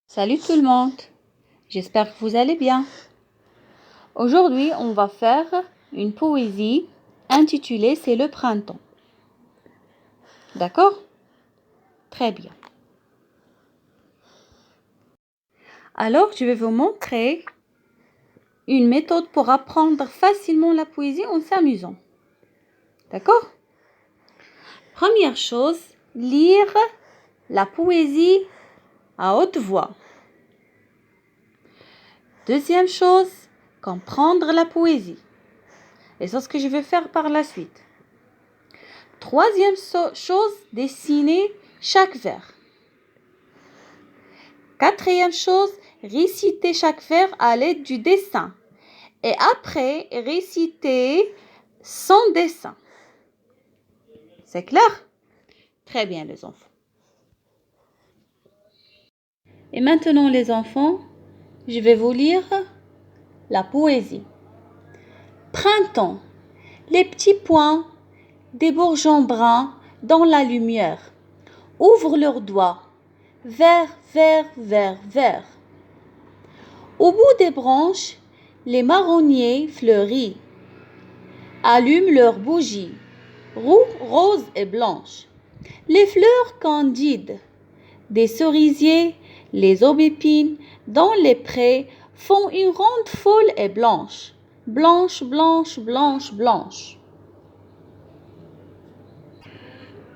Salut tout le monde, j'espère que vous allez bien. Aujourd'hui, on va faire une poésie intitulée « C'est le printemps ». D'accord? Très bien. Alors, je vais vous montrer une méthode pour apprendre facilement la poésie en s'amusant. D'accord? Première chose, lire la poésie à haute voix. Deuxième chose, comprendre la poésie. Et c'est ce que je vais faire par la suite. Troisième chose, dessiner chaque vers. Quatrième chose, réciter chaque vers à l'aide du dessin. Et après, réciter sans dessin. C'est clair? Très bien les enfants. Et maintenant les enfants, je vais vous lire la poésie. Printemps, les petits points des bourgeons bruns dans la lumière ouvrent leurs doigts, vert, vert, vert, vert. Au bout des branches, les marronniers fleuris allument leurs bougies, roses et blanches. Les fleurs candides des cerisiers, les aubépines dans les prés font une ronde folle et blanche, blanche, blanche, blanche, blanche.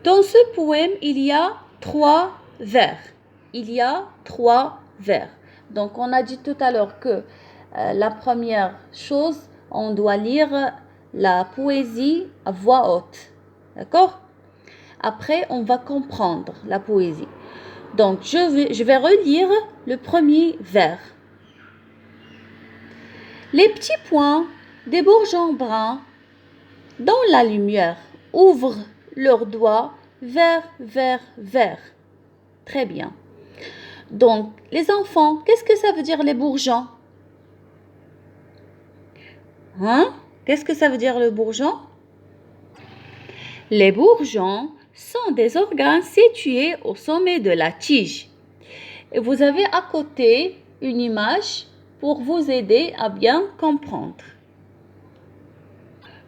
Dans ce poème, il y a 3 vers. Donc, on a dit tout à l'heure que la première chose, on doit lire la poésie à voix haute. D'accord? Après, on va comprendre la poésie. Donc, je vais relire le premier vers. Les petits points des bourgeons bruns dans la lumière ouvrent leurs doigts vert, vert, vert. Très bien. Donc, les enfants, qu'est-ce que ça veut dire les bourgeons? Qu'est-ce que ça veut dire le bourgeon? Les bourgeons sont des organes situés au sommet de la tige. Et vous avez à côté une image pour vous aider à bien comprendre.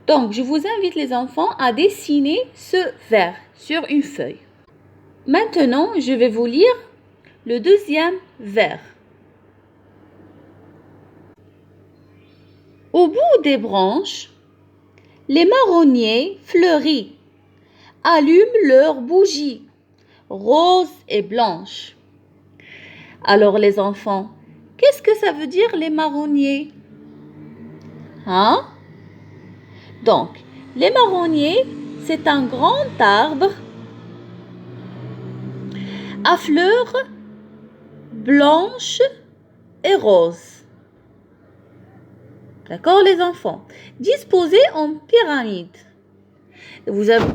Donc, je vous invite les enfants à dessiner ce vers sur une feuille. Maintenant, je vais vous lire le deuxième vers. Au bout des branches, les marronniers fleuris allument leurs bougies, roses et blanches. Alors les enfants, qu'est-ce que ça veut dire les marronniers? Donc, les marronniers, c'est un grand arbre à fleurs blanches et roses. D'accord les enfants? Disposés en pyramide. Vous avez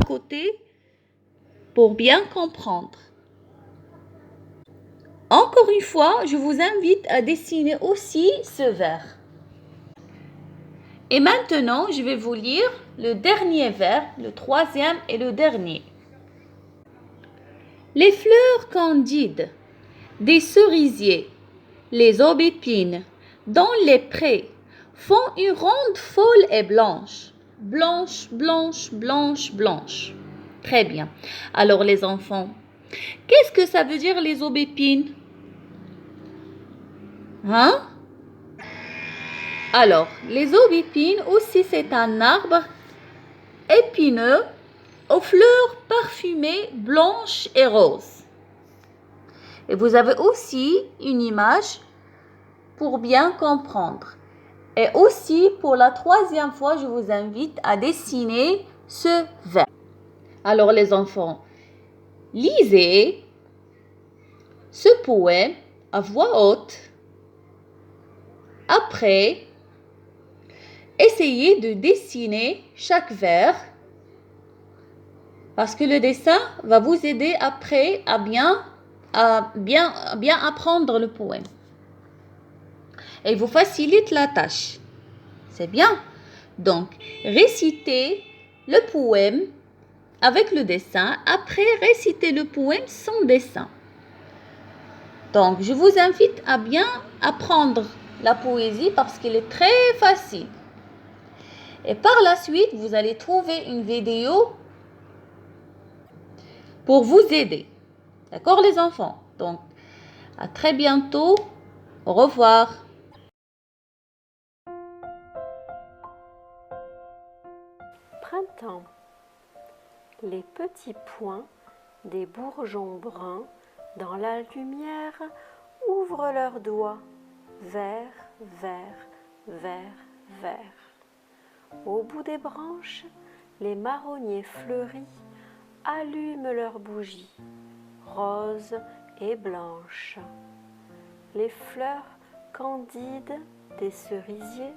à côté pour bien comprendre. Encore une fois, je vous invite à dessiner aussi ce vers. Et maintenant, je vais vous lire le dernier vers, le troisième et le dernier. Les fleurs candides des cerisiers, les aubépines dans les prés font une ronde folle et blanche. Blanche, blanche, blanche, blanche. Très bien. Alors les enfants, qu'est-ce que ça veut dire les aubépines? Alors, les aubépines aussi, c'est un arbre épineux aux fleurs parfumées blanches et roses. Et vous avez aussi une image pour bien comprendre. Et aussi, pour la troisième fois, je vous invite à dessiner ce vers. Alors, les enfants, lisez ce poème à voix haute. Après, essayez de dessiner chaque vers parce que le dessin va vous aider après à bien apprendre le poème. Et vous facilite la tâche. C'est bien. Donc, récitez le poème avec le dessin. Après, récitez le poème sans dessin. Donc, je vous invite à bien apprendre la poésie parce qu'elle est très facile. Et par la suite, vous allez trouver une vidéo pour vous aider. D'accord les enfants? Donc, à très bientôt. Au revoir. Printemps. Les petits points des bourgeons bruns dans la lumière ouvrent leurs doigts, vert, vert, vert, vert. Au bout des branches, les marronniers fleuris allument leurs bougies, roses et blanches. Les fleurs candides des cerisiers,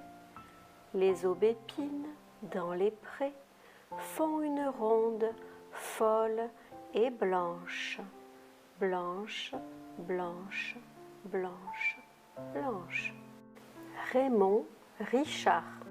les aubépines dans les prés font une ronde folle et blanche, blanche, blanche, blanche, blanche. Raymond Richard.